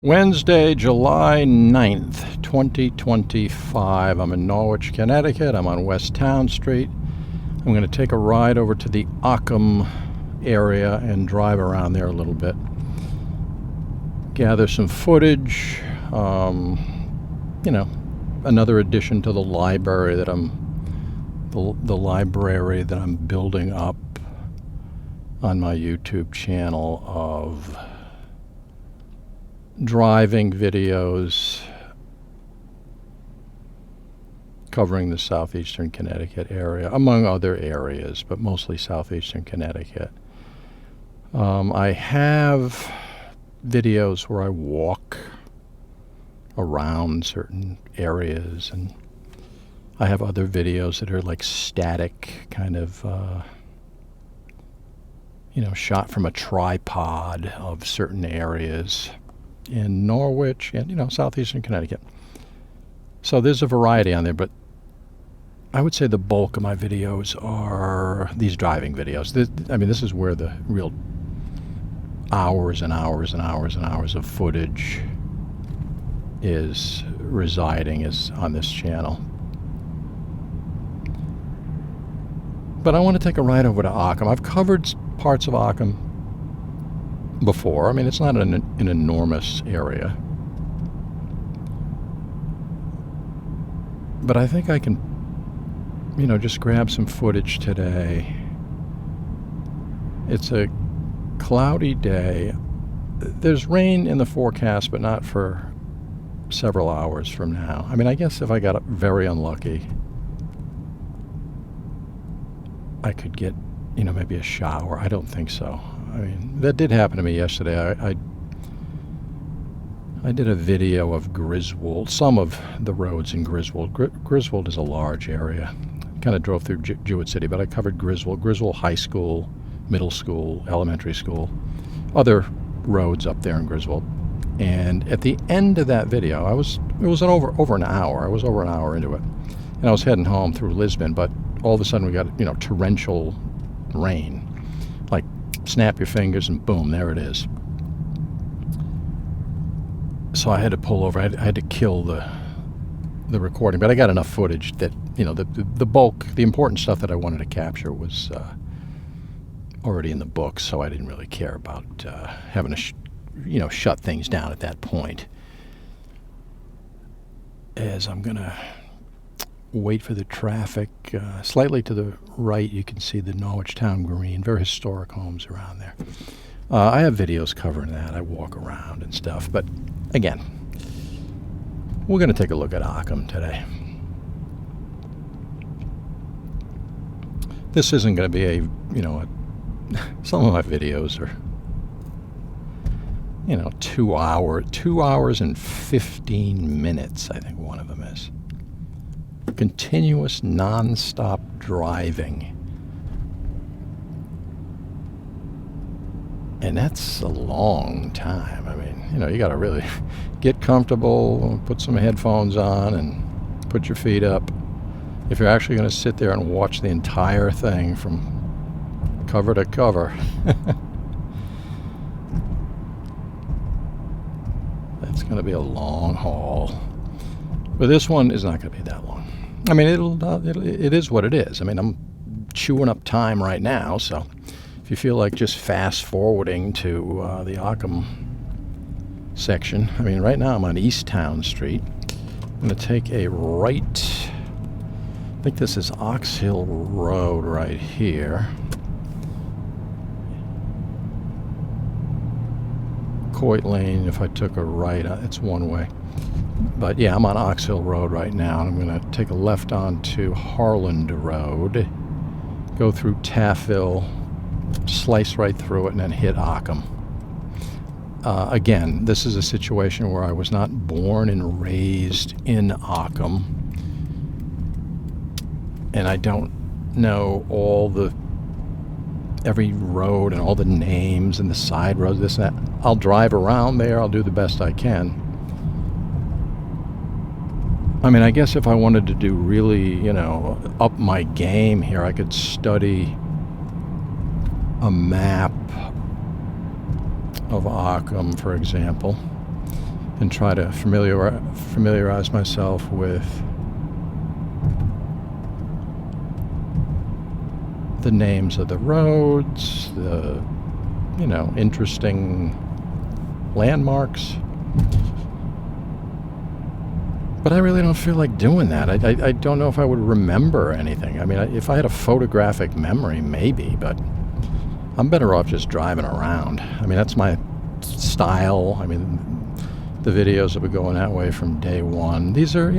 Wednesday, July 9th, 2025. I'm in Norwich, Connecticut. I'm on West Town Street. I'm going to take a ride over to the Occum area and drive around there a little bit. Gather some footage. Another addition to the library that the library that I'm building up on my YouTube channel of driving videos covering the southeastern Connecticut area, among other areas, but mostly southeastern Connecticut. I have videos where I walk around certain areas, and I have other videos that are like static, kind of shot from a tripod of certain areas in Norwich and, southeastern Connecticut. So there's a variety on there, but I would say the bulk of my videos are these driving videos. This is where the real hours and hours and hours and hours of footage is residing, is on this channel. But I want to take a ride over to Occum. I've covered parts of Occum before. It's not an enormous area, but I think I can, just grab some footage today. It's a cloudy day. There's rain in the forecast, but not for several hours from now. I guess if I got very unlucky, I could get, maybe a shower. I don't think so. That did happen to me yesterday. I did a video of Griswold, some of the roads in Griswold. Griswold is a large area. Kind of drove through Jewett City, but I covered Griswold High School, middle school, elementary school, other roads up there in Griswold. And at the end of that video, it was over an hour. I was over an hour into it, and I was heading home through Lisbon. But all of a sudden, we got torrential rain. Like, snap your fingers and boom, there it is. So I had to pull over. I had to kill the recording, but I got enough footage that the bulk, the important stuff that I wanted to capture was already in the book, so I didn't really care about having to shut things down at that point. As I'm gonna wait for the traffic. Slightly to the right, you can see the Norwich Town Green, very historic homes around there. I have videos covering that. I walk around and stuff. But again, we're going to take a look at Occum today. This isn't going to be some of my videos are, 2 hours and 15 minutes, I think one of them is. Continuous non-stop driving, and that's a long time. You got to really get comfortable, put some headphones on, and put your feet up if you're actually going to sit there and watch the entire thing from cover to cover. That's going to be a long haul, but this one is not going to be that long. It is what it is. I'm chewing up time right now, so if you feel like just fast forwarding to the Occum section, right now I'm on East Town Street. I'm going to take a right. I think this is Ox Hill Road right here. Coit Lane, if I took a right, it's one way. But yeah, I'm on Ox Hill Road right now, and I'm going to take a left onto Harland Road, go through Taffville, slice right through it, and then hit Occum. Again, this is a situation where I was not born and raised in Occum, and I don't know every road and all the names and the side roads, this and that. I'll drive around there. I'll do the best I can. I guess if I wanted to do really, up my game here, I could study a map of Occum, for example. and try to familiarize myself with the names of the roads, the, interesting landmarks. But I really don't feel like doing that. I don't know if I would remember anything. I mean, if I had a photographic memory, maybe, but I'm better off just driving around. I mean, that's my style. I mean, the videos have been going that way from day one. These are,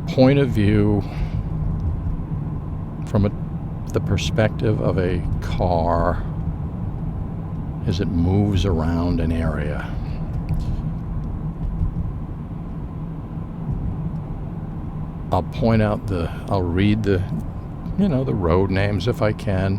point of view from the perspective of a car as it moves around an area. I'll point out I'll read the road names if I can,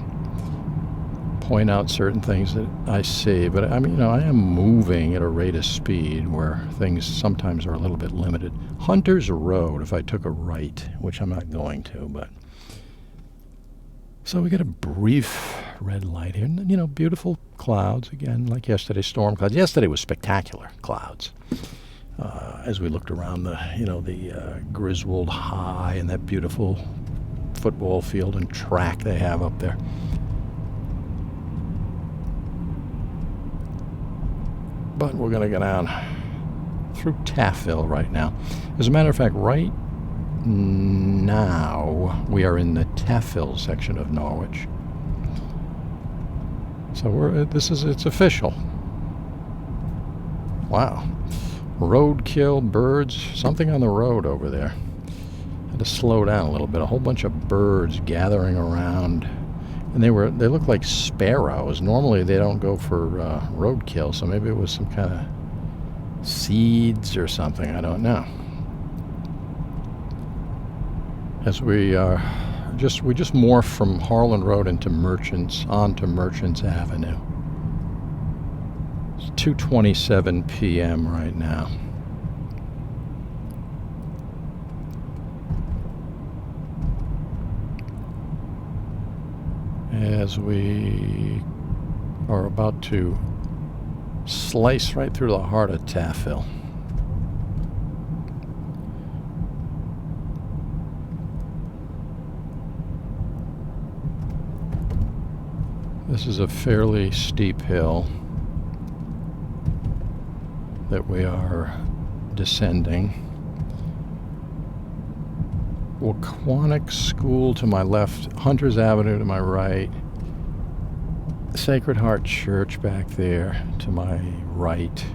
point out certain things that I see, but I mean, I am moving at a rate of speed where things sometimes are a little bit limited. Hunter's Road, if I took a right, which I'm not going to, but. So we get a brief red light here, and, beautiful clouds again, like yesterday, storm clouds. Yesterday was spectacular clouds. As we looked around the Griswold High and that beautiful football field and track they have up there. But we're going to go down through Taffville right now. As a matter of fact, right now we are in the Taffville section of Norwich. So it's official. Wow. Roadkill, birds, something on the road over there. Had to slow down a little bit. A whole bunch of birds gathering around, and they look like sparrows. Normally they don't go for roadkill, so maybe it was some kind of seeds or something. I don't know. As we just morphed from Harlan Road onto Merchants Avenue. 2:27 p.m. right now. As we are about to slice right through the heart of Taffville. This is a fairly steep hill that we are descending. Waquanic School to my left, Hunters Avenue to my right, Sacred Heart Church back there to my right.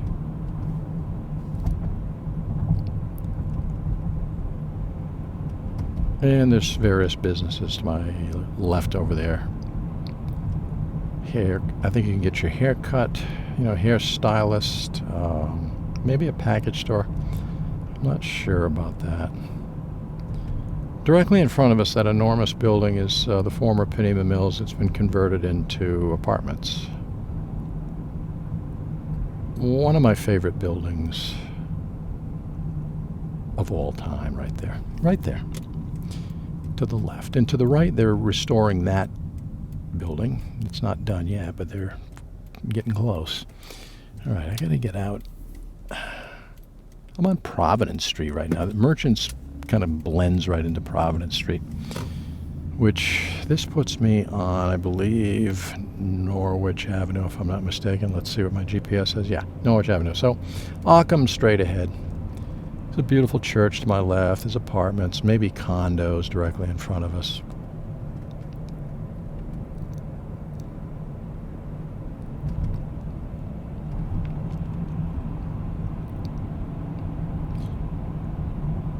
And there's various businesses to my left over there. I think you can get your hair cut, hairstylist, maybe a package store. I'm not sure about that. Directly in front of us, that enormous building is the former Penema Mills. It's been converted into apartments. One of my favorite buildings of all time, right there. Right there. To the left. And to the right, they're restoring that building. It's not done yet, but they're getting close. All right, I gotta get out. I'm on Providence Street right now. The Merchants kind of blends right into Providence Street, which this puts me on, I believe, Norwich Avenue, if I'm not mistaken. Let's see what my GPS says. Yeah, Norwich Avenue. So Occum straight ahead. There's a beautiful church to my left. There's apartments, maybe condos directly in front of us.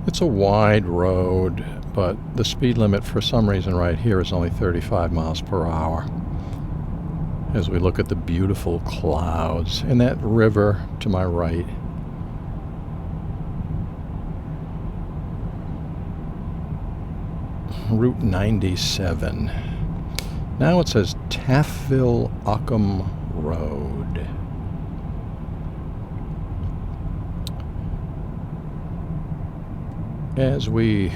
It's a wide road, but the speed limit for some reason right here is only 35 miles per hour. As we look at the beautiful clouds and that river to my right. Route 97. Now it says Taffville Occum Road. As we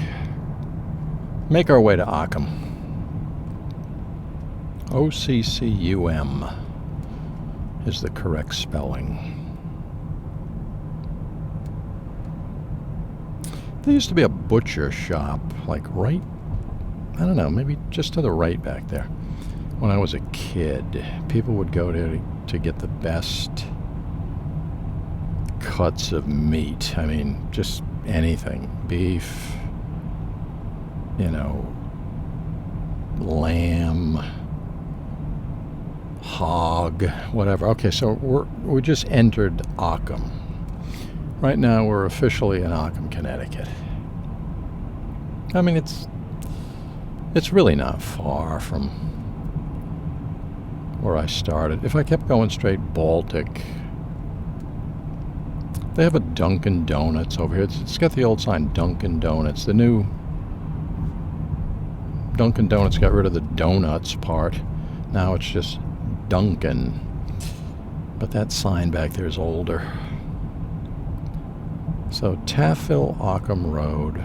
make our way to Occum. OCCUM. is the correct spelling. There used to be a butcher shop, like right, I don't know, maybe just to the right back there. When I was a kid, people would go there to get the best cuts of meat. I mean, just anything. Beef, lamb, hog, whatever. Okay, so we just entered Occum. Right now we're officially in Occum, Connecticut. I mean, it's really not far from where I started. If I kept going straight, Baltic. They have a Dunkin' Donuts over here. It's got the old sign, Dunkin' Donuts. The new Dunkin' Donuts got rid of the donuts part. Now it's just Dunkin'. But that sign back there is older. So Taffil Occum Road.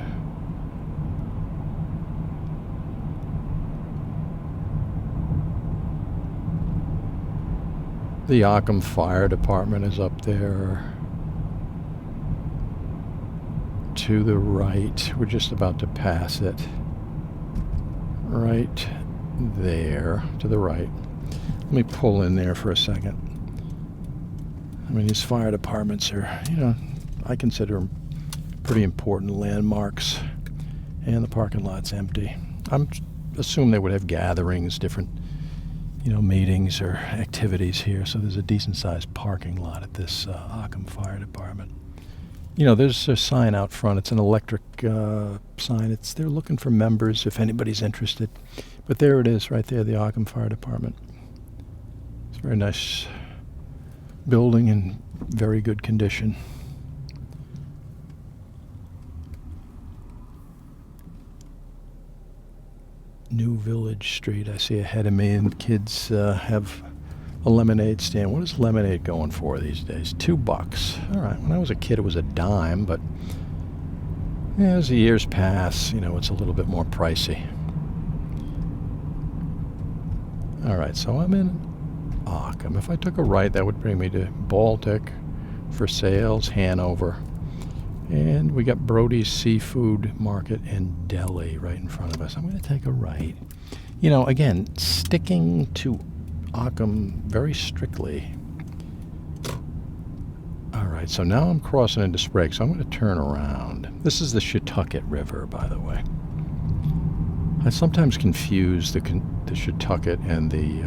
The Occum Fire Department is up there. To the right. We're just about to pass it. Right there. To the right. Let me pull in there for a second. I mean, these fire departments are, I consider them pretty important landmarks. And the parking lot's empty. I'm assume they would have gatherings, different meetings or activities here, so there's a decent-sized parking lot at this Occum Fire Department. There's a sign out front. It's an electric sign. They're looking for members if anybody's interested. But there it is, right there, the Occum Fire Department. It's a very nice building in very good condition. New Village Street, I see ahead of me, and kids have a lemonade stand. What is lemonade going for these days? $2. All right, when I was a kid it was a dime, but as the years pass, it's a little bit more pricey. All right, so I'm in Occum. If I took a right, that would bring me to Baltic, for sales, Hanover. And we got Brody's Seafood Market and Deli right in front of us. I'm going to take a right. Again, sticking to Occum very strictly. All right, so now I'm crossing into Sprague, so I'm going to turn around. This is the Shiakeet River, by the way. I sometimes confuse the Shiakeet and the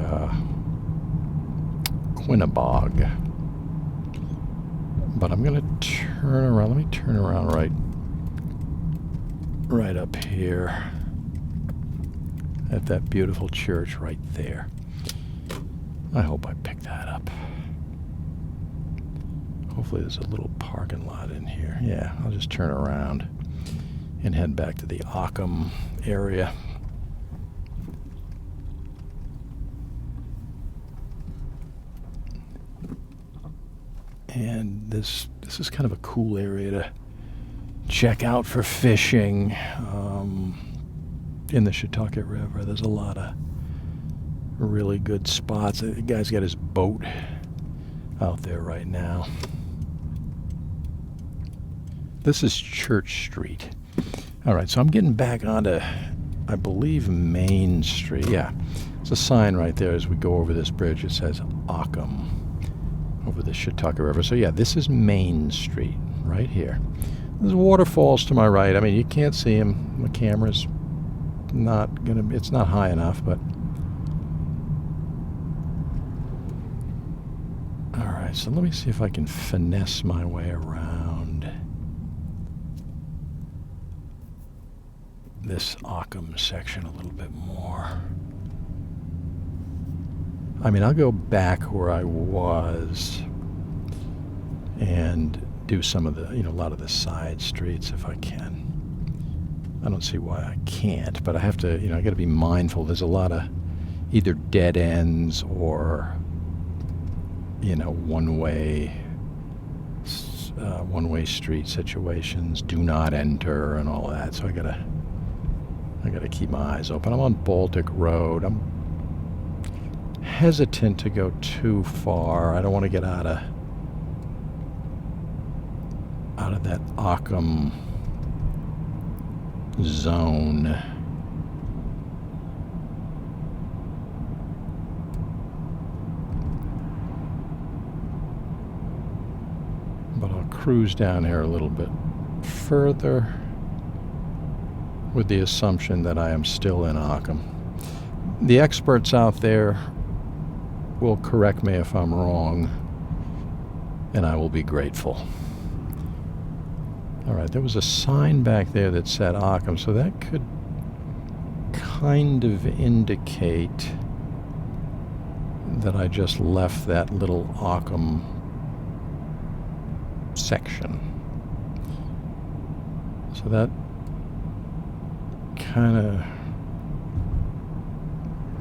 Quinnebog. But I'm going to turn around. Let me turn around right up here at that beautiful church right there. I hope I picked that up. Hopefully there's a little parking lot in here. Yeah, I'll just turn around and head back to the Occum area. And this is kind of a cool area to check out for fishing in the Shiakeet River. There's a lot of really good spots. The guy's got his boat out there right now. This is Church Street. All right, so I'm getting back onto, I believe, Main Street. Yeah, there's a sign right there as we go over this bridge. It says Occum. Over the Shiakeet River. So yeah, this is Main Street right here. There's waterfalls to my right. I mean, you can't see them. My camera's it's not high enough, but all right, so let me see if I can finesse my way around this Occum section a little bit more. I mean, I'll go back where I was and do some of the, a lot of the side streets if I can. I don't see why I can't, but I have to, I got to be mindful. There's a lot of either dead ends or, one-way street situations, do not enter and all that. So I gotta keep my eyes open. I'm on Baltic Road. I'm hesitant to go too far. I don't want to get out of that Occum zone. But I'll cruise down here a little bit further with the assumption that I am still in Occum. The experts out there will correct me if I'm wrong, and I will be grateful. All right, there was a sign back there that said Occum, so that could kind of indicate that I just left that little Occum section. So that kind of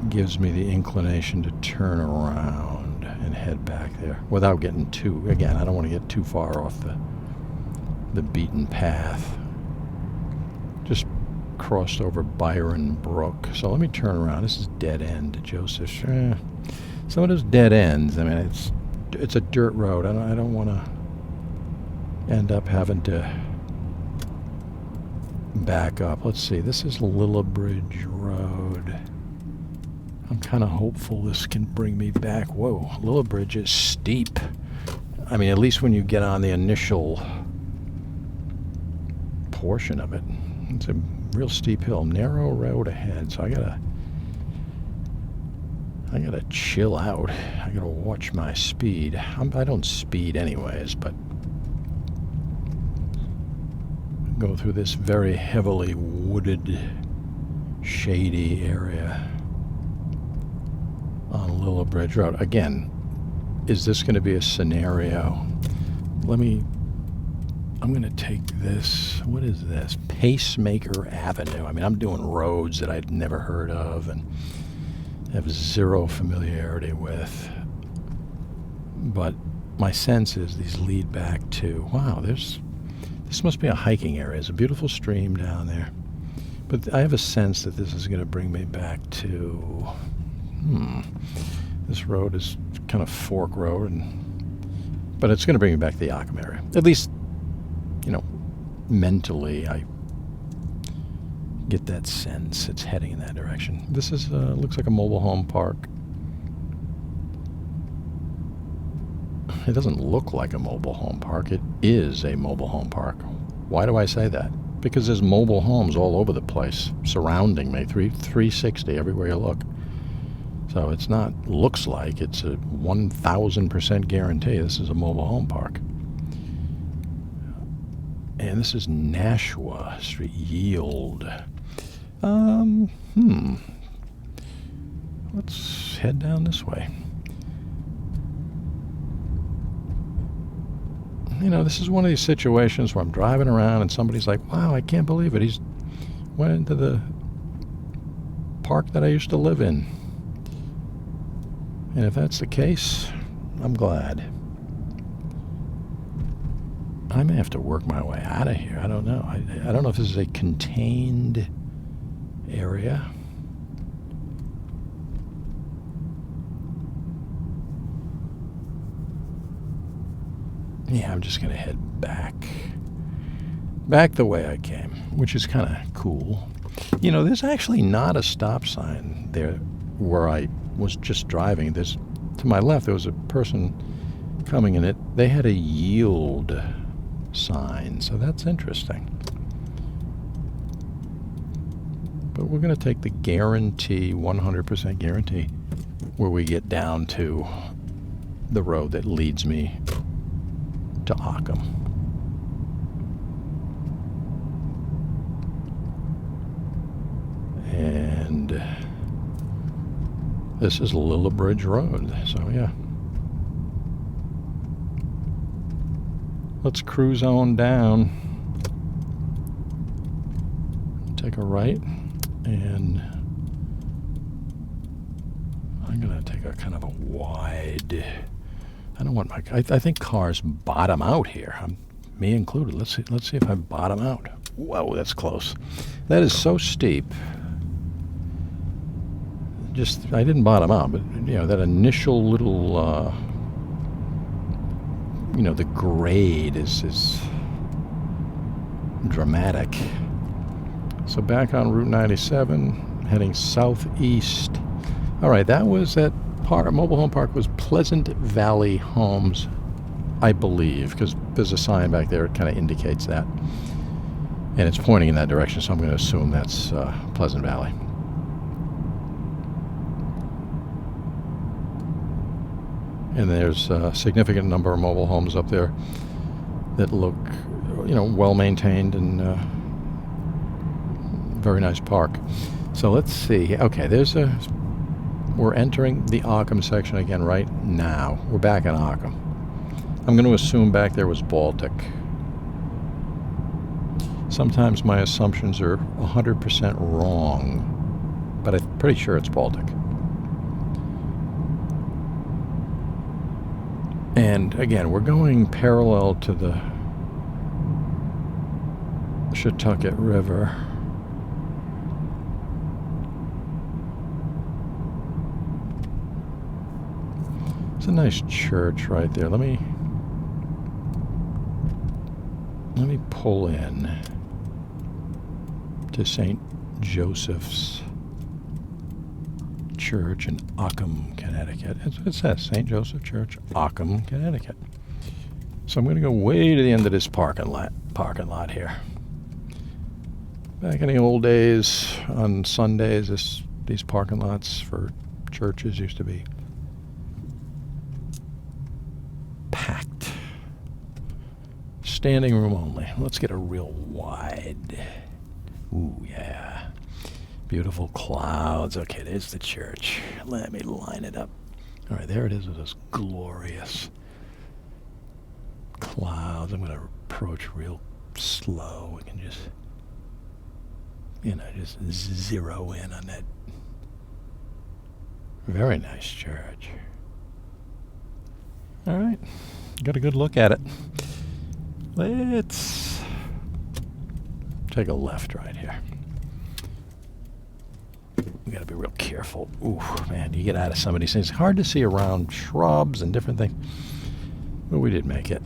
gives me the inclination to turn around and head back there without getting too, again, I don't want to get too far off the beaten path. Just crossed over Byron Brook. So let me turn around. This is dead end, Joseph. Some of those dead ends, I mean, it's a dirt road. I don't want to end up having to back up. Let's see. This is Lillibridge Road. I'm kind of hopeful this can bring me back. Whoa, Lillibridge is steep. I mean, at least when you get on the initial portion of it. It's a real steep hill. Narrow road ahead, so I gotta chill out. I gotta watch my speed. I don't speed anyways, but go through this very heavily wooded, shady area on Lillibridge Road. Again, is this going to be a scenario? I'm going to take this, what is this? Pacemaker Avenue. I mean, I'm doing roads that I'd never heard of and have zero familiarity with. But my sense is these lead back to, wow, this must be a hiking area. There's a beautiful stream down there. But I have a sense that this is going to bring me back to, this road is kind of fork road, but it's going to bring me back to the Occum area. At least, mentally, I get that sense it's heading in that direction. This is looks like a mobile home park. It doesn't look like a mobile home park. It is a mobile home park. Why do I say that? Because there's mobile homes all over the place surrounding me, 360 everywhere you look. So it's not, looks like, it's a 1,000% guarantee this is a mobile home park. And this is Nashua Street, Yield. Let's head down this way. This is one of these situations where I'm driving around and somebody's like, wow, I can't believe it. He's went into the park that I used to live in. And if that's the case, I'm glad. I may have to work my way out of here. I don't know. I don't know if this is a contained area. Yeah, I'm just going to head back the way I came, which is kind of cool. There's actually not a stop sign there where I was just driving. To my left, there was a person coming in it. They had a yield sign, so that's interesting. But we're going to take the guarantee, 100% guarantee, where we get down to the road that leads me to Occum. And this is Lillibridge Road, so yeah. Let's cruise on down, take a right, and I'm going to take a kind of a wide, I don't want I think cars bottom out here, me included. Let's see if I bottom out. Whoa, that's close. That is so steep. I didn't bottom out, but that initial little, the grade is dramatic. So back on Route 97, heading southeast. All right, that was that mobile home park was Pleasant Valley Homes, I believe, because there's a sign back there. It kind of indicates that. And it's pointing in that direction, so I'm going to assume that's Pleasant Valley. And there's a significant number of mobile homes up there that look, well maintained and very nice park. So let's see. Okay, we're entering the Occum section again right now. We're back in Occum. I'm going to assume back there was Baltic. Sometimes my assumptions are 100% wrong, but I'm pretty sure it's Baltic. And again, we're going parallel to the Shiakeet River. It's a nice church right there. Let me pull in to St. Joseph's Church in Occum, Connecticut. That's what it says, St. Joseph Church, Occum, Connecticut. So I'm going to go way to the end of this parking lot here. Back in the old days, on Sundays, these parking lots for churches used to be packed. Standing room only. Let's get a real wide. Ooh, yeah. Beautiful clouds. Okay, there's the church. Let me line it up. All right, there it is with those glorious clouds. I'm going to approach real slow. We can just, just zero in on that very nice church. All right, got a good look at it. Let's take a left right here. We got to be real careful. Ooh, man, you get out of some of these things. It's hard to see around shrubs and different things. But we did make it.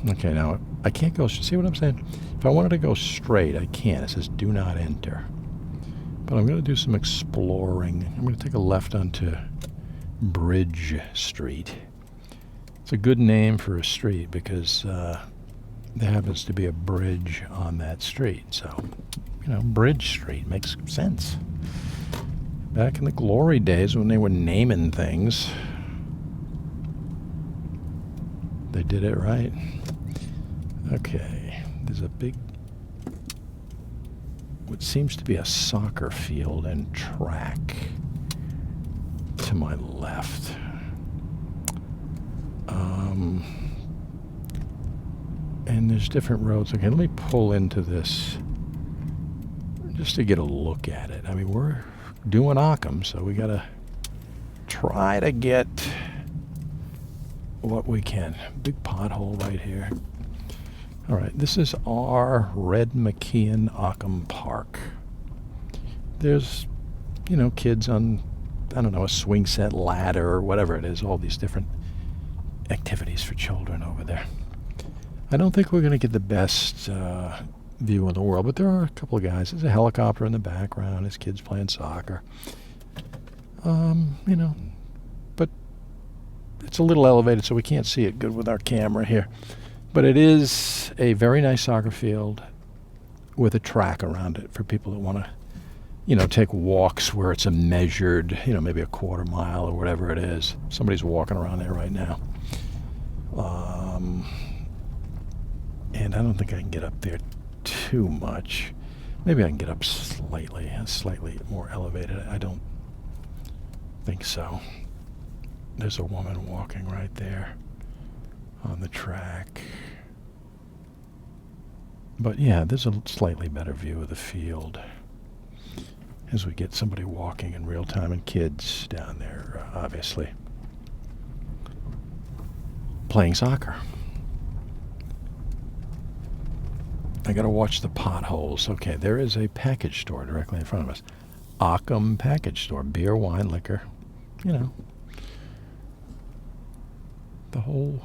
Okay, now I can't go. See what I'm saying? If I wanted to go straight, I can't. It says do not enter. But I'm going to do some exploring. I'm going to take a left onto Bridge Street. It's a good name for a street because there happens to be a bridge on that street. So, Bridge Street makes sense. Back in the glory days when they were naming things, they did it right. Okay, there's a big, what seems to be a soccer field and track to my left. And there's different roads. Okay, let me pull into this just to get a look at it. I mean, we're doing Occum, so we gotta try to get what we can. Big pothole right here. All right, this is our Red McKeon Occum Park. There's, kids on, a swing set ladder or whatever it is, all these different activities for children over there. I don't think we're going to get the best view in the world, but there are a couple of guys. There's a helicopter in the background. There's kids playing soccer. But it's a little elevated, so we can't see it good with our camera here. But it is a very nice soccer field with a track around it for people that want to, take walks where it's a measured, maybe a quarter mile or whatever it is. Somebody's walking around there right now. And I don't think I can get up there too much. Maybe I can get up slightly more elevated. I don't think so. There's a woman walking right there on the track. But yeah, there's a slightly better view of the field as we get somebody walking in real time and kids down there, obviously, playing soccer. I gotta watch the potholes. Okay, there is a package store directly in front of us. Occum package store, beer, wine, liquor, you know, the whole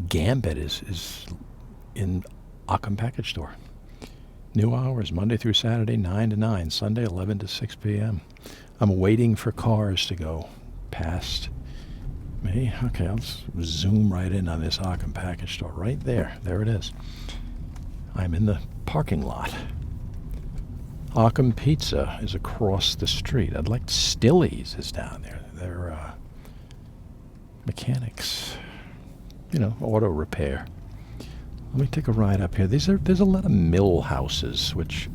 gambit is in Occum package store. New hours, Monday through Saturday, 9 to 9, Sunday, 11 to 6 p.m. I'm waiting for cars to go past me. Okay, I'll zoom right in on this Occum package store. Right there. There it is. I'm in the parking lot. Occum Pizza is across the street. I'd like Stilly's is down there. They're mechanics. You know, auto repair. Let me take a ride up here. There's a lot of mill houses, which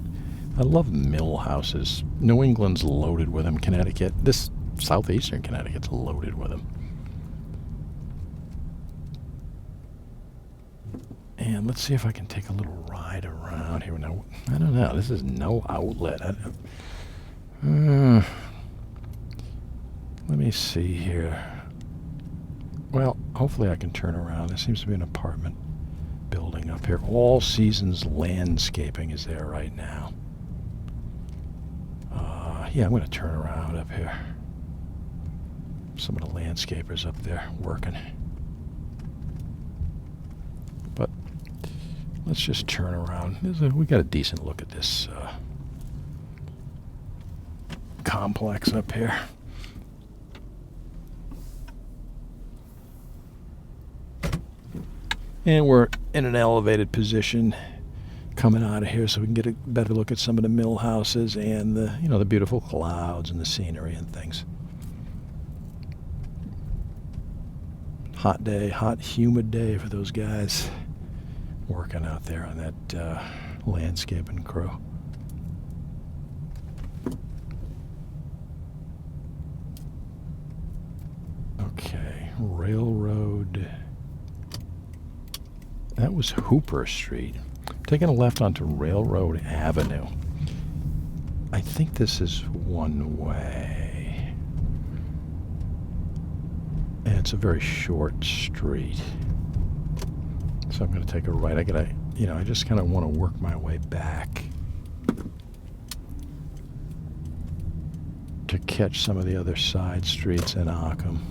I love mill houses. New England's loaded with them. Connecticut, this southeastern Connecticut's loaded with them. And let's see if I can take a little ride around here. Now, I don't know. This is no outlet. Let me see here. Well, hopefully I can turn around. There seems to be an apartment building up here. All Seasons Landscaping is there right now. Yeah, I'm going to turn around up here. Some of the landscapers up there working. But let's just turn around. We got a decent look at this complex up here. And we're in an elevated position coming out of here, so we can get a better look at some of the mill houses and the beautiful clouds and the scenery and things. Hot day, hot, humid day for those guys working out there on that landscaping crew. Okay, railroad. That was Hooper Street. Taking a left onto Railroad Avenue. I think this is one way. And it's a very short street. So I'm going to take a right. I just kind of want to work my way back to catch some of the other side streets in Occum.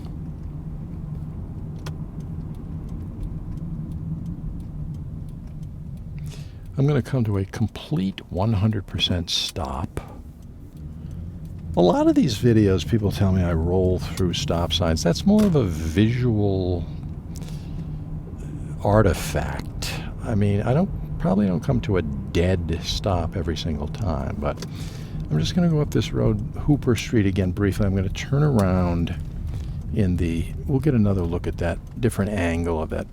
I'm going to come to a complete 100% stop. A lot of these videos, people tell me I roll through stop signs. That's more of a visual artifact. I mean, probably don't come to a dead stop every single time, but I'm just going to go up this road, Hooper Street again briefly. I'm going to turn around we'll get another look at that different angle of that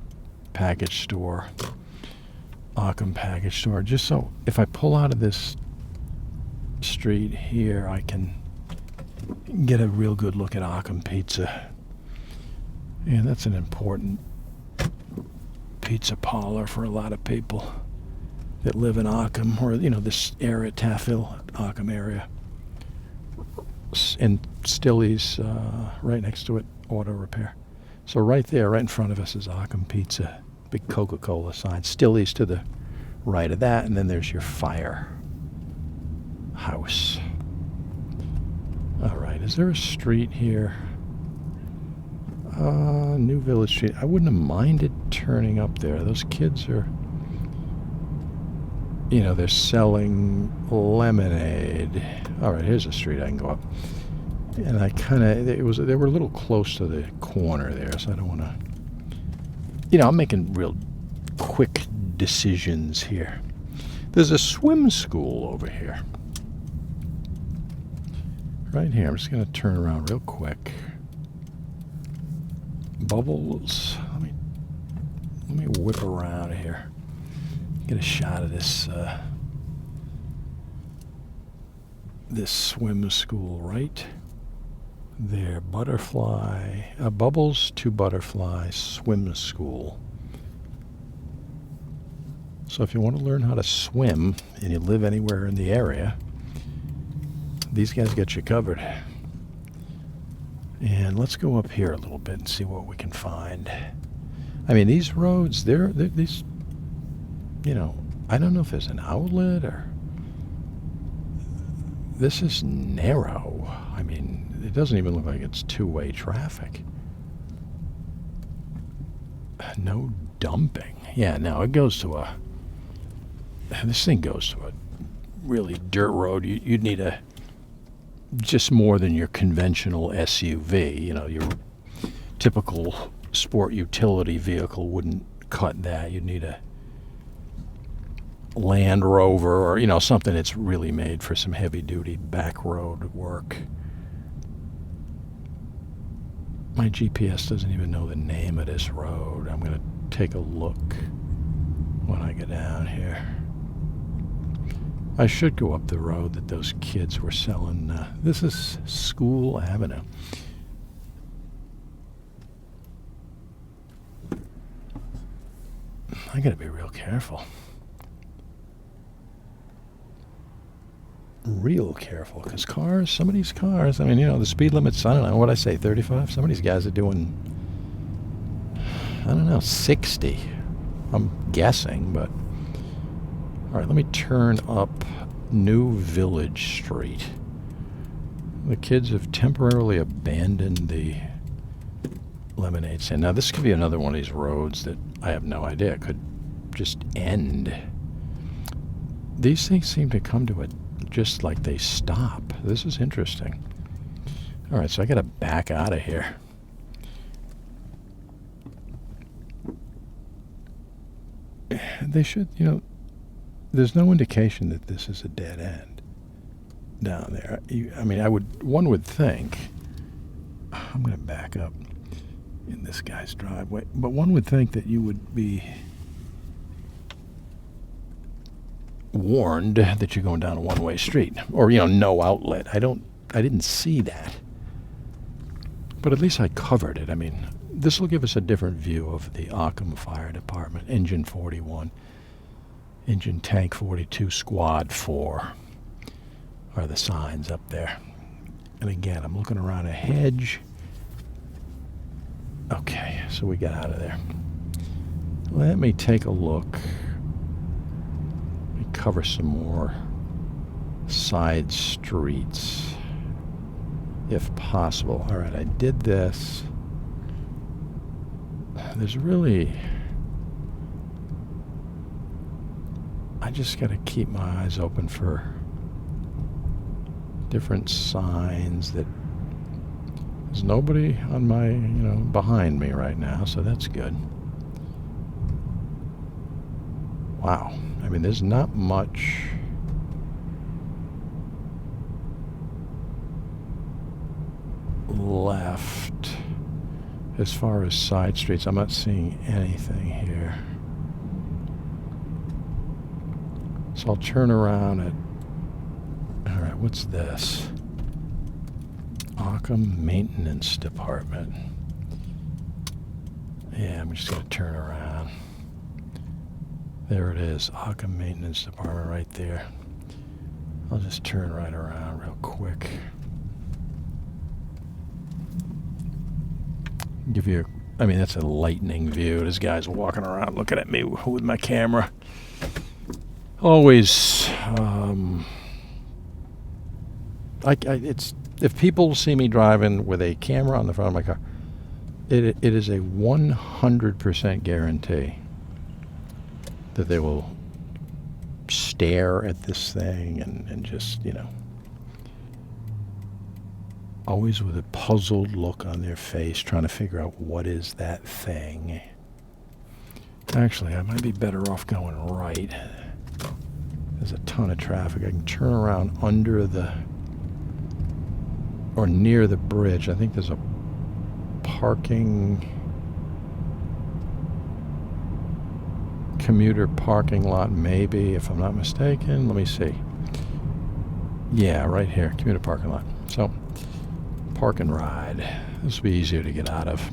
package store. Occum package store, just so if I pull out of this street here, I can get a real good look at Occum Pizza. And that's an important pizza parlor for a lot of people that live in Occum, or this area, Taffil, Occum area. And Stilly's right next to it, auto repair. So right there, right in front of us is Occum Pizza. Big Coca-Cola sign. Stilly's to the right of that, and then there's your fire house. All right, is there a street here? New Village Street. I wouldn't have minded turning up there. Those kids are, they're selling lemonade. All right, here's a street I can go up. And they were a little close to the corner there, so I don't want to. I'm making real quick decisions here. There's a swim school over here. Right here. I'm just going to turn around real quick. Bubbles. Let me whip around here. Get a shot of this this swim school right there. Bubbles to Butterfly Swim School. So if you want to learn how to swim and you live anywhere in the area, these guys get you covered. And let's go up here a little bit and see what we can find. I mean, these roads, they're I don't know if there's an outlet or this is narrow. I mean, it doesn't even look like it's two-way traffic. No dumping. Yeah, no, it goes to a... This thing goes to a really dirt road. You'd need just more than your conventional SUV. You know, your typical sport utility vehicle wouldn't cut that. You'd need a Land Rover or, you know, something that's really made for some heavy-duty back road work. My GPS doesn't even know the name of this road. I'm going to take a look when I get down here. I should go up the road that those kids were selling. This is School Avenue. I got to be real careful. Real careful, because cars, some of these cars, I mean, you know, the speed limit's, I don't know, what I say, 35? Some of these guys are doing, I don't know, 60. I'm guessing, but... All right, let me turn up New Village Street. The kids have temporarily abandoned the lemonade stand. Now, this could be another one of these roads that I have no idea. It could just end. These things seem to come to a just like they stop. This is interesting. All right, so I got to back out of here. They should, you know, there's no indication that this is a dead end down there. I mean, one would think, I'm going to back up in this guy's driveway, but one would think that you would be warned that you're going down a one-way street, or, you know, no outlet. I didn't see that, but at least I covered it. I mean, this will give us a different view of the Occum Fire Department, Engine 41, Engine Tank 42, Squad 4 are the signs up there. And again, I'm looking around a hedge. Okay, so we got out of there. Let me take a look. Cover some more side streets if possible. All right, I did this. There's really, I just got to keep my eyes open for different signs. That there's nobody on my, you know, behind me right now, so that's good. Wow. I mean, there's not much left as far as side streets. I'm not seeing anything here. So I'll turn around at, all right, what's this? Occum Maintenance Department. Yeah, I'm just going to turn around. There it is, Occum Maintenance Department right there. I'll just turn right around real quick. Give you, I mean, that's a lightning view. This guy's walking around looking at me with my camera. Always, it's, if people see me driving with a camera on the front of my car, it is a 100% guarantee that they will stare at this thing and just, you know, always with a puzzled look on their face, trying to figure out what is that thing. Actually, I might be better off going right. There's a ton of traffic. I can turn around under the, or near the bridge. I think there's a commuter parking lot, maybe, if I'm not mistaken. Let me see. Yeah, right here, commuter parking lot. So, park and ride. This will be easier to get out of.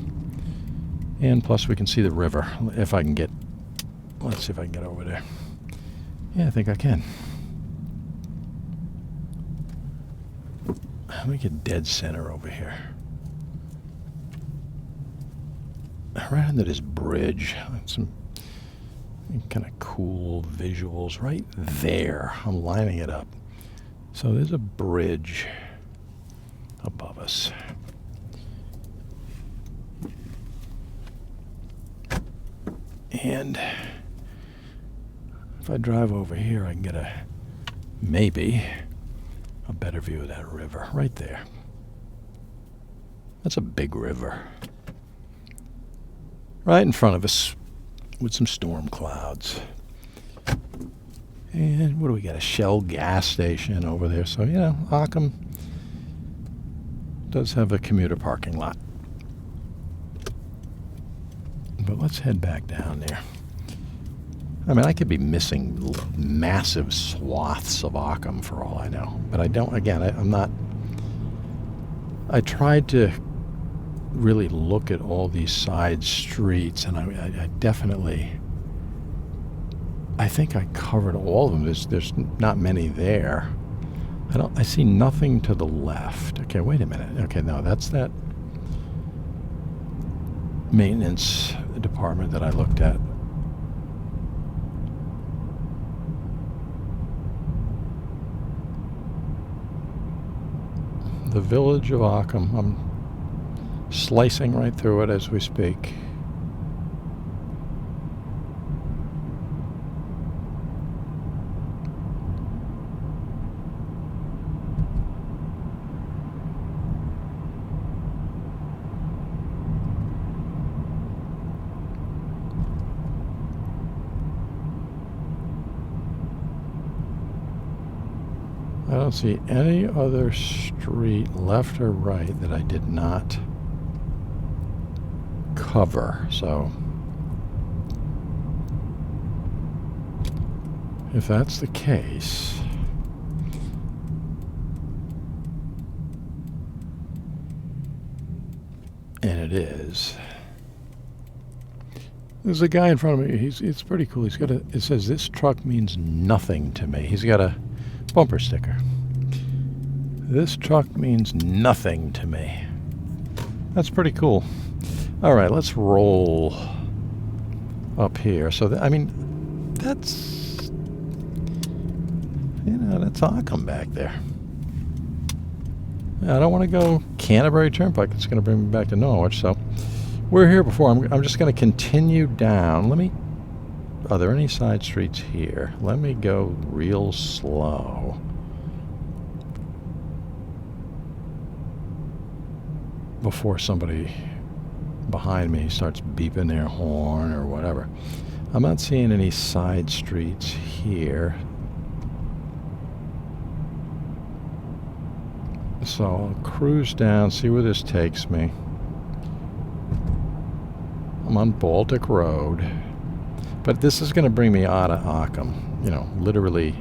And plus we can see the river. If I can get, let's see if I can get over there. Yeah, I think I can. Let me get dead center over here. Right under this bridge. Some kind of cool visuals right there. I'm lining it up. So there's a bridge above us. And if I drive over here, I can get maybe a better view of that river right there. That's a big river. Right in front of us with some storm clouds. And what do we got? A Shell gas station over there. So, Occum does have a commuter parking lot. But let's head back down there. I mean, I could be missing massive swaths of Occum for all I know. But I don't, again, I'm not... I tried to really look at all these side streets, and I definitely... I think I covered all of them. There's not many there. I see nothing to the left. Okay, wait a minute. Okay, no, that's that maintenance department that I looked at. The village of Occum. I'm slicing right through it as we speak. I don't see any other street, left or right, that I did not cover. So if that's the case, and it is, there's a guy in front of me. It's pretty cool. He's got it says, "This truck means nothing to me." He's got a bumper sticker. "This truck means nothing to me." That's pretty cool. All right, let's roll up here. So, I mean, that's, that's Occum back there. I don't want to go Canterbury Turnpike. It's going to bring me back to Norwich. So, we're here before. I'm just going to continue down. Are there any side streets here? Let me go real slow. Before somebody behind me starts beeping their horn or whatever. I'm not seeing any side streets here. So I'll cruise down, see where this takes me. I'm on Baltic Road. But this is going to bring me out of Occum, literally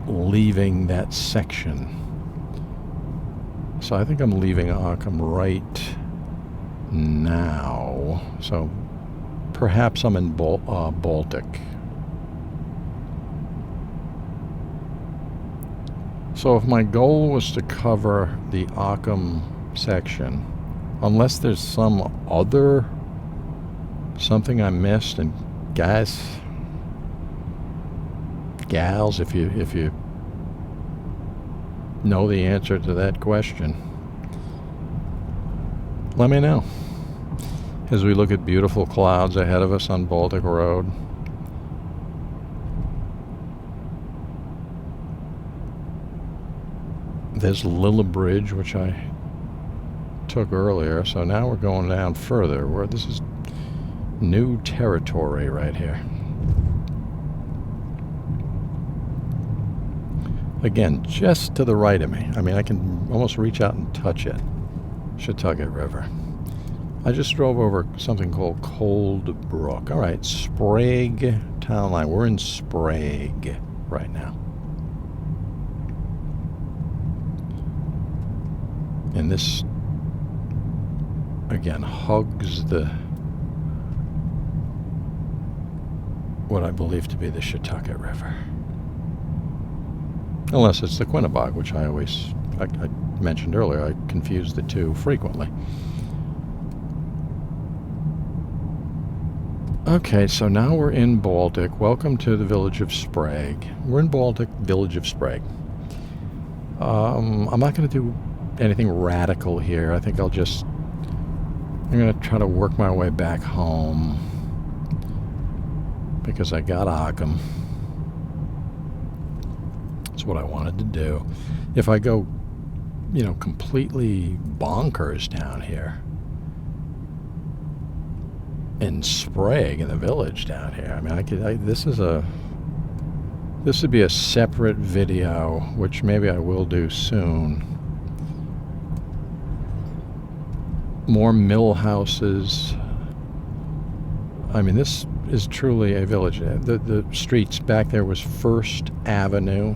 leaving that section. So I think I'm leaving Occum right now. So perhaps I'm in Baltic. So if my goal was to cover the Occum section, unless there's something I missed, and guys, gals, if you know the answer to that question, let me know. As we look at beautiful clouds ahead of us on Baltic Road. There's Lillibridge, which I took earlier, so now we're going down further, where this is new territory right here. Again, just to the right of me. I mean, I can almost reach out and touch it. Shiakeet River. I just drove over something called Cold Brook. All right, Sprague Town Line. We're in Sprague right now. And this, again, hugs what I believe to be the Shiakeet River. Unless it's the Quinnebog, which I mentioned earlier. I confuse the two frequently. Okay, so now we're in Baltic. Welcome to the village of Sprague. We're in Baltic, village of Sprague. I'm not going to do anything radical here. I think I'm going to try to work my way back home because I got Occum. That's what I wanted to do. If I go, completely bonkers down here in Sprague, in the village down here, I mean, this would be a separate video, which maybe I will do soon. More mill houses. I mean, this is truly a village. The streets back there was First Avenue.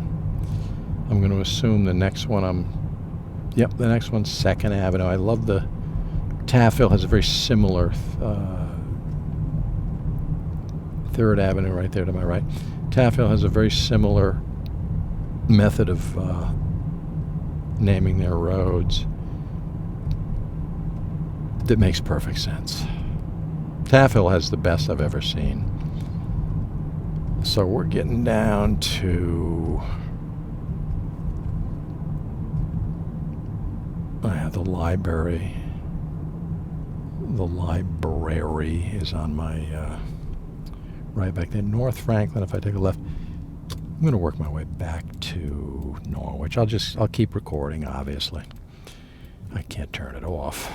I'm going to assume the next one the next one's Second Avenue. I love the Taffhill has a very similar Third Avenue right there to my right. Taffhill has a very similar method of naming their roads that makes perfect sense. Taffhill has the best I've ever seen. So we're getting down to the library. The library is on my right back there. North Franklin, if I take a left. I'm going to work my way back to Norwich. I'll keep recording, obviously. I can't turn it off.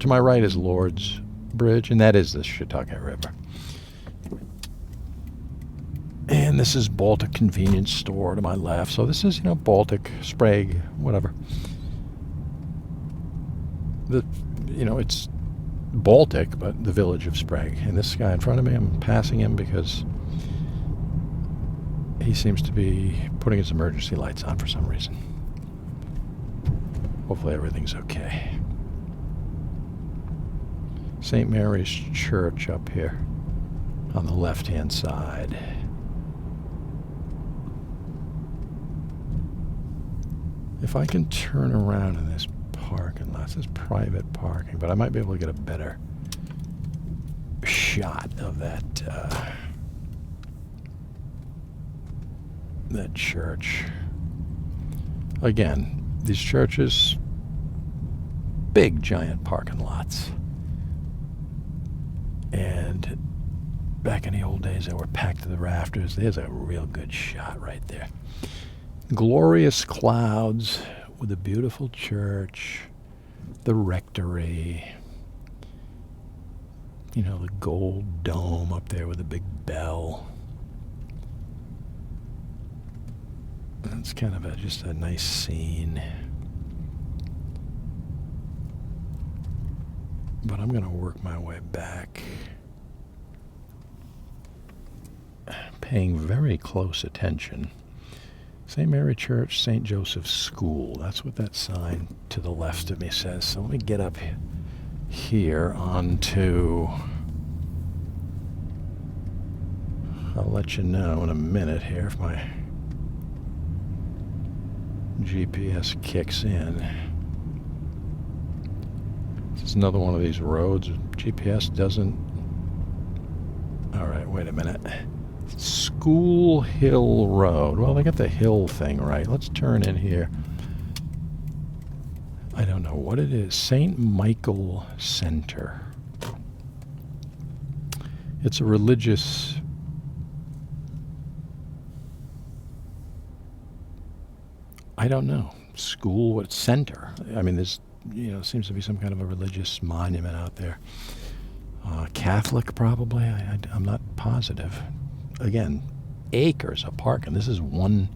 To my right is Lord's Bridge, and that is the Shiakeet River. And this is Baltic Convenience Store to my left. So this is, Baltic, Sprague, whatever. It's Baltic, but the village of Sprague. And this guy in front of me, I'm passing him because he seems to be putting his emergency lights on for some reason. Hopefully everything's okay. St. Mary's Church up here on the left-hand side. If I can turn around in this parking lot, this is private parking, but I might be able to get a better shot of that church. Again, these churches, big giant parking lots. And back in the old days, they were packed to the rafters. There's a real good shot right there. Glorious clouds with a beautiful church, the rectory, the gold dome up there with a big bell. It's kind of just a nice scene. But I'm going to work my way back, paying very close attention. St. Mary Church, St. Joseph's School. That's what that sign to the left of me says. So let me get up here onto... I'll let you know in a minute here if my GPS kicks in. This is another one of these roads. GPS doesn't... All right, wait a minute. School Hill Road. Well, they got the hill thing right. Let's turn in here. I don't know what it is. St. Michael Center. It's a religious... I don't know. School, what center? I mean, there's, seems to be some kind of a religious monument out there. Catholic, probably. I'm not positive. Again, acres of parking. This is one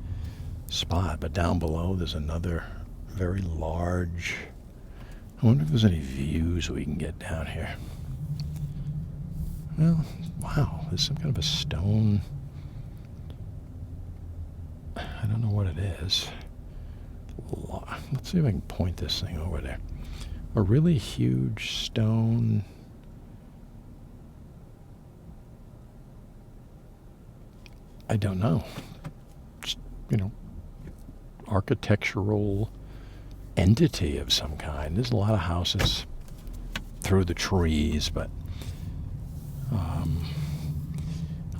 spot, but down below there's another very large... I wonder if there's any views we can get down here. Well, wow, there's some kind of a stone... I don't know what it is. Let's see if I can point this thing over there. A really huge stone... I don't know. Just, architectural entity of some kind. There's a lot of houses through the trees, but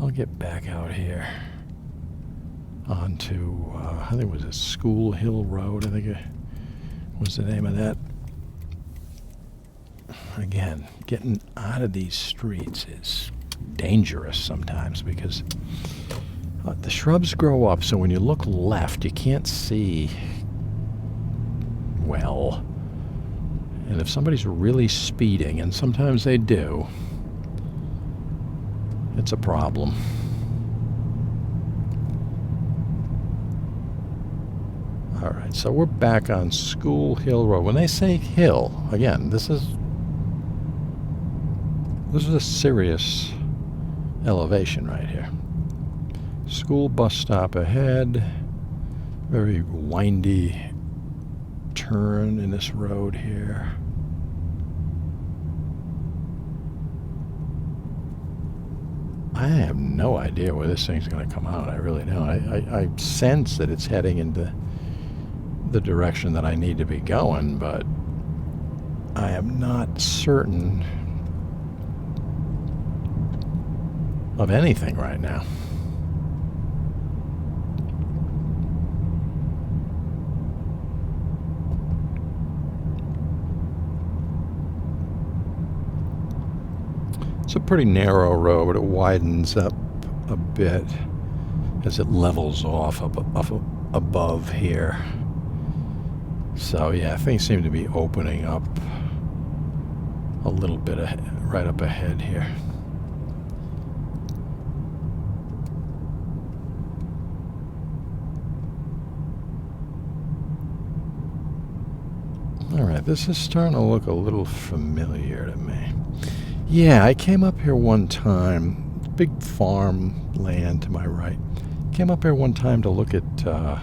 I'll get back out here onto, I think it was a School Hill Road, I think it was the name of that. Again, getting out of these streets is dangerous sometimes because the shrubs grow up, so when you look left, you can't see well. And if somebody's really speeding, and sometimes they do, it's a problem. All right, so we're back on School Hill Road. When they say hill, again, this is a serious elevation right here. School bus stop ahead. Very windy turn in this road here. I have no idea where this thing's going to come out. I really don't. I sense that it's heading into the direction that I need to be going, but I am not certain of anything right now. It's a pretty narrow road, but it widens up a bit as it levels off above here. So yeah, things seem to be opening up a little bit right up ahead here. All right, this is starting to look a little familiar to me. Yeah, I came up here one time, big farm land to my right. Came up here one time to look at, I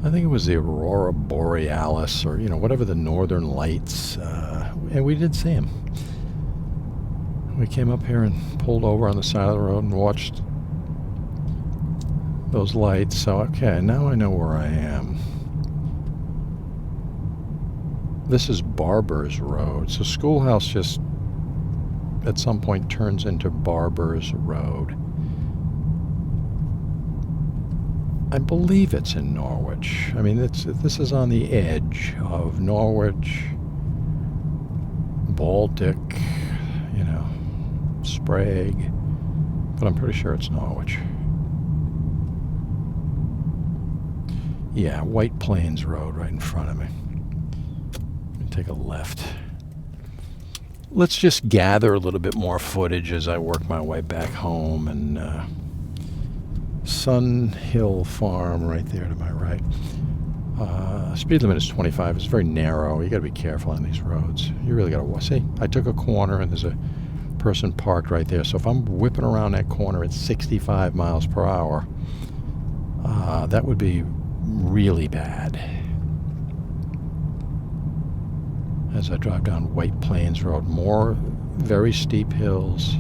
think it was the Aurora Borealis or, whatever the northern lights, and we did see them. We came up here and pulled over on the side of the road and watched those lights. So, okay, now I know where I am. This is Barber's Road. So Schoolhouse just at some point turns into Barber's Road. I believe it's in Norwich. I mean, this is on the edge of Norwich, Baltic, Sprague, but I'm pretty sure it's Norwich. Yeah, White Plains Road right in front of me. Take a left. Let's just gather a little bit more footage as I work my way back home. And Sun Hill Farm right there to my right. Speed limit is 25. It's very narrow. You got to be careful on these roads. You really got to watch. See, I took a corner and there's a person parked right there. So if I'm whipping around that corner at 65 miles per hour, that would be really bad. As I drive down White Plains Road, more very steep hills.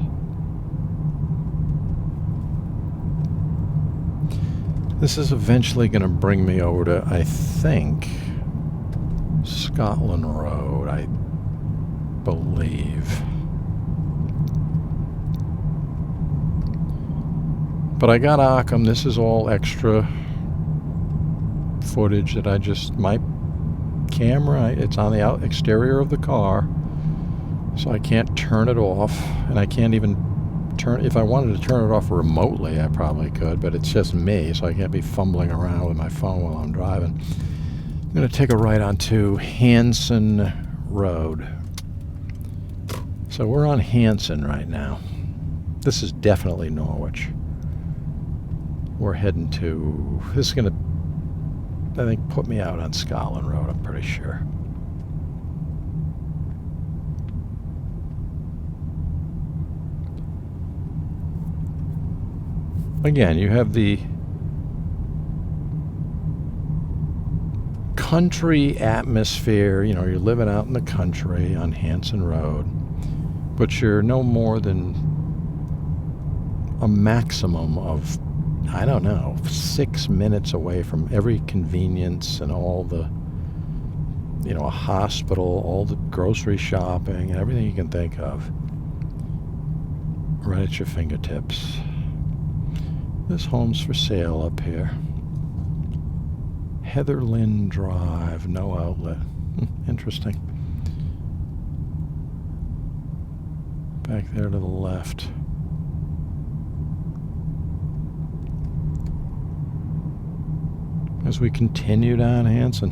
This is eventually going to bring me over to, I think, Scotland Road, I believe. But I got Occum. This is all extra footage that my camera, it's on the exterior of the car, so I can't turn it off, and I can't even if I wanted to turn it off remotely, I probably could, but it's just me, so I can't be fumbling around with my phone while I'm driving. I'm going to take a right onto Hanson Road. So we're on Hanson right now. This is definitely Norwich. We're heading to, this is going to, I think, put me out on Scotland Road, I'm pretty sure. Again, you have the country atmosphere, you're living out in the country on Hanson Road, but you're no more than a maximum of, 6 minutes away from every convenience and all the, a hospital, all the grocery shopping, everything you can think of, right at your fingertips. This home's for sale up here. Heatherlyn Drive, no outlet. Interesting. Back there to the left. As we continue down Hanson.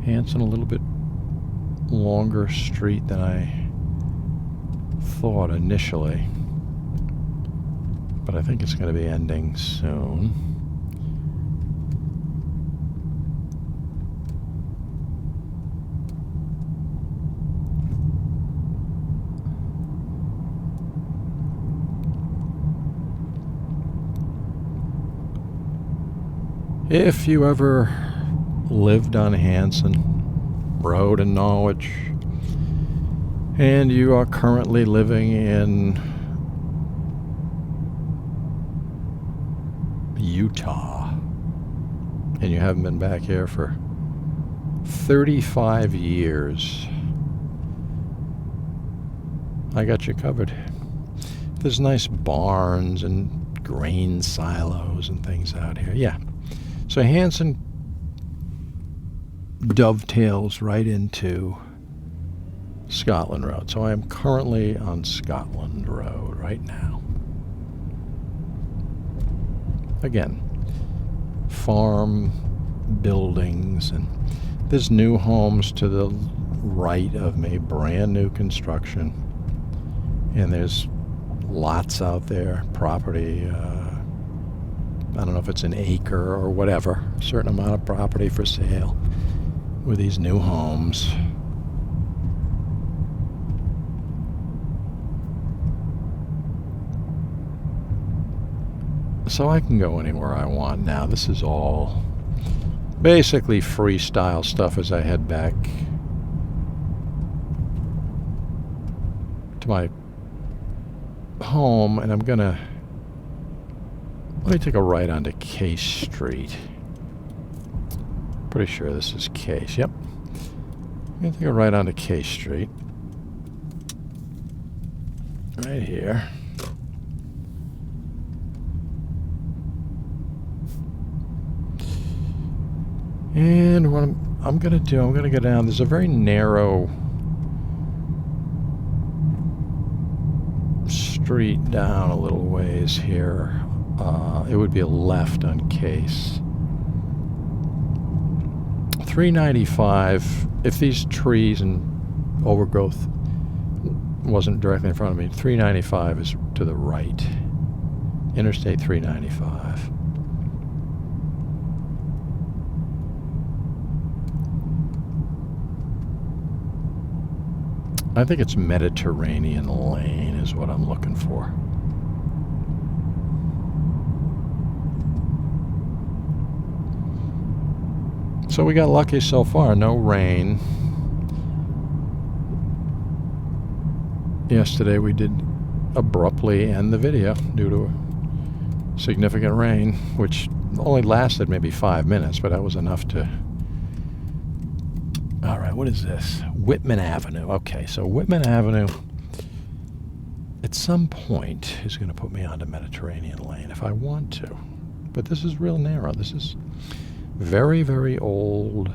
Hanson, a little bit longer street than I thought initially. But I think it's going to be ending soon. If you ever lived on Hanson Road in Norwich, and you are currently living in Utah, and you haven't been back here for 35 years, I got you covered. There's nice barns and grain silos and things out here. Yeah. So Hanson dovetails right into Scotland Road. So I am currently on Scotland Road right now. Again, farm buildings, and there's new homes to the right of me, brand new construction. And there's lots out there, property, I don't know if it's an acre or whatever, a certain amount of property for sale with these new homes. So I can go anywhere I want now. This is all basically freestyle stuff as I head back to my home, and I'm gonna let me take a right onto Case Street. Pretty sure this is Case. Yep. I'm gonna take a right onto Case Street. Right here. And what I'm gonna do, I'm gonna go down. There's a very narrow street down a little ways here. It would be a left on Case. 395, if these trees and overgrowth wasn't directly in front of me, 395 is to the right. Interstate 395. I think it's Mediterranean Lane is what I'm looking for. So we got lucky so far, no rain. Yesterday we did abruptly end the video due to significant rain, which only lasted maybe 5 minutes, but that was enough to... All right, what is this? Whitman Avenue. Okay, so Whitman Avenue at some point is going to put me onto Mediterranean Lane if I want to. But this is real narrow. This is very, very old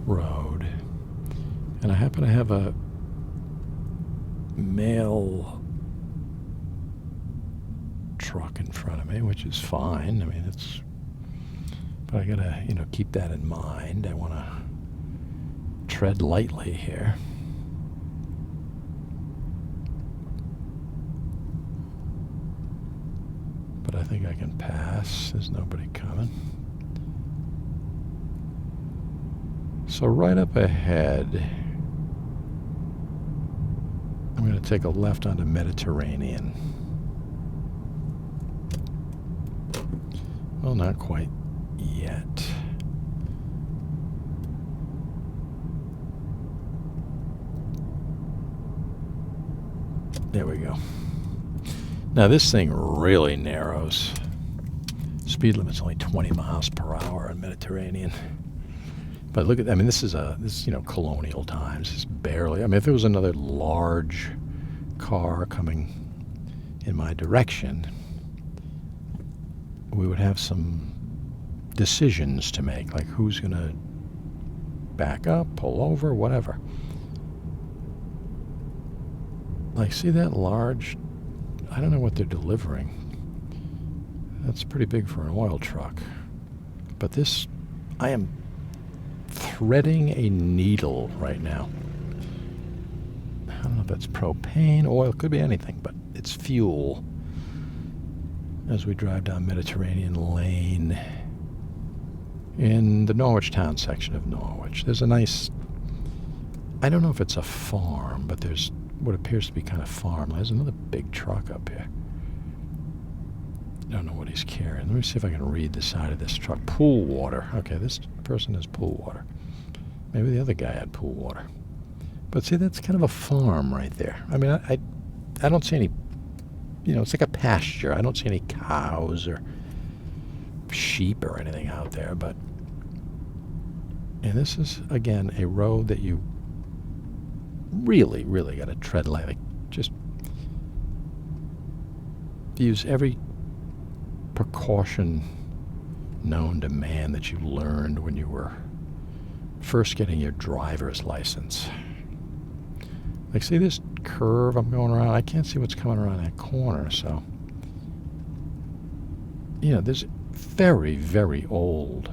road. And I happen to have a mail truck in front of me, which is fine. I mean, it's... But I got to, keep that in mind. I want to tread lightly here. But I think I can pass. There's nobody coming. So right up ahead, I'm going to take a left onto Mediterranean. Well, not quite yet. There we go. Now this thing really narrows. Speed limit's only 20 miles per hour on Mediterranean. But look at, this is colonial times. It's barely, if there was another large car coming in my direction, we would have some decisions to make, like who's going to back up, pull over, whatever. Like, see that large, I don't know what they're delivering. That's pretty big for an oil truck. But this, I am threading a needle right now. I don't know if that's propane, oil, could be anything, but it's fuel. As we drive down Mediterranean Lane in the Norwich town section of Norwich. There's a nice, I don't know if it's a farm, but there's what appears to be kind of farm. There's another big truck up here. I don't know what he's carrying. Let me see if I can read the side of this truck. Pool water. Okay, this person has pool water. Maybe the other guy had pool water. But see, that's kind of a farm right there. I mean, I don't see any, it's like a pasture. I don't see any cows or sheep or anything out there, but, and this is, again, a road that you really, really got to tread lightly. Just use every precaution known to man that you learned when you were first getting your driver's license. Like, see this curve I'm going around? I can't see what's coming around that corner, so, there's very, very old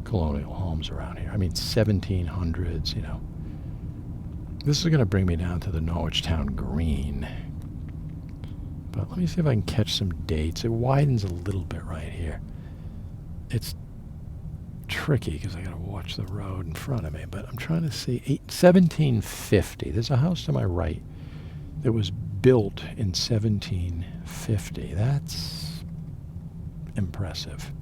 colonial homes around here. I mean, 1700s, This is going to bring me down to the Norwich Town Green. But let me see if I can catch some dates. It widens a little bit right here. It's tricky because I got to watch the road in front of me, but I'm trying to see 1750. There's a house to my right that was built in 1750. That's impressive.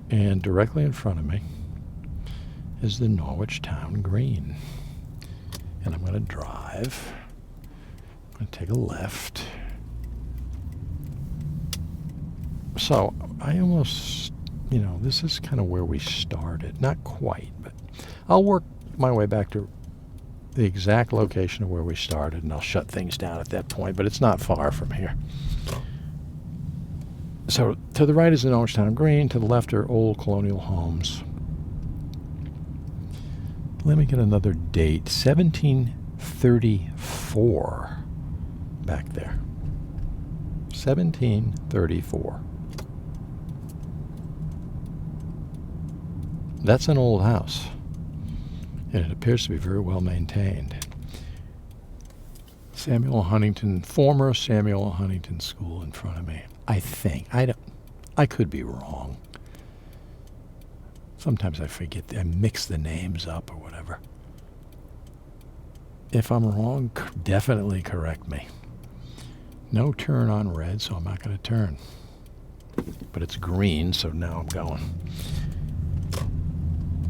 And directly in front of me is the Norwich Town Green. And I'm going to drive. I'm going to take a left. So I almost, this is kind of where we started. Not quite, but I'll work my way back to the exact location of where we started, and I'll shut things down at that point, but it's not far from here. So to the right is the Norwich Town Green. To the left are old colonial homes. Let me get another date. 1734 back there. 1734. That's an old house, and it appears to be very well maintained. Former Samuel Huntington School in front of me. I think. I could be wrong. Sometimes I forget. I mix the names up or whatever. If I'm wrong, definitely correct me. No turn on red, so I'm not going to turn. But it's green, so now I'm going.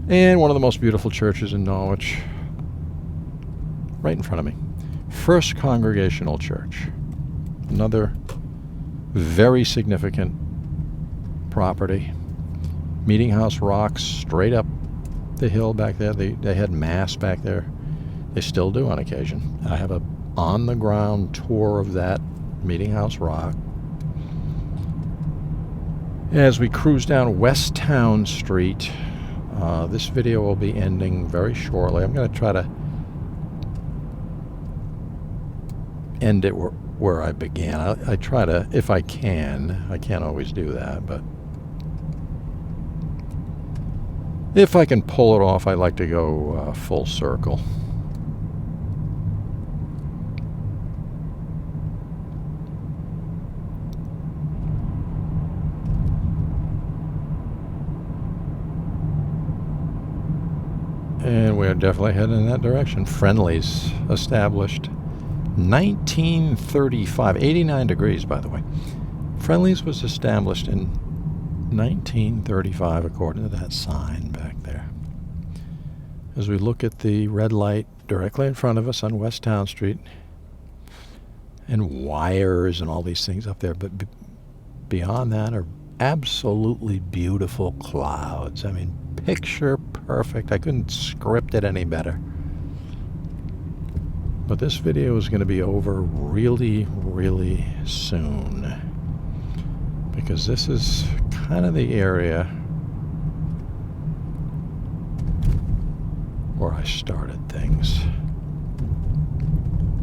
And one of the most beautiful churches in Norwich, right in front of me. First Congregational Church. Another very significant property. Meeting House rocks straight up the hill back there. They had mass back there. They still do on occasion. I have a on-the-ground tour of that Meeting House rock. As we cruise down West Town Street, this video will be ending very shortly. I'm going to try to end it where I began. I try to, if I can. I can't always do that, but if I can pull it off, I like to go full circle. And we're definitely heading in that direction. Friendly's established 1935, 89 degrees, by the way. Friendly's was established in 1935, according to that sign back there. As we look at the red light directly in front of us on West Town Street, and wires and all these things up there, but beyond that are absolutely beautiful clouds. I mean, picture perfect. I couldn't script it any better. But this video is going to be over really, really soon, because this is kind of the area where I started things.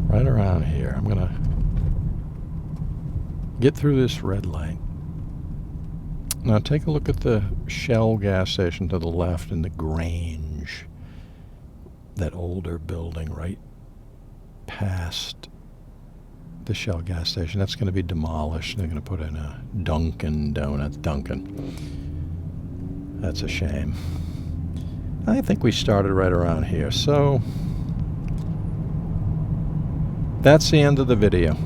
Right around here. I'm going to get through this red light. Now take a look at the Shell gas station to the left and the Grange, that older building right past the Shell gas station. That's going to be demolished. They're going to put in a Dunkin' Donuts. That's a shame. I think we started right around here. So that's the end of the video.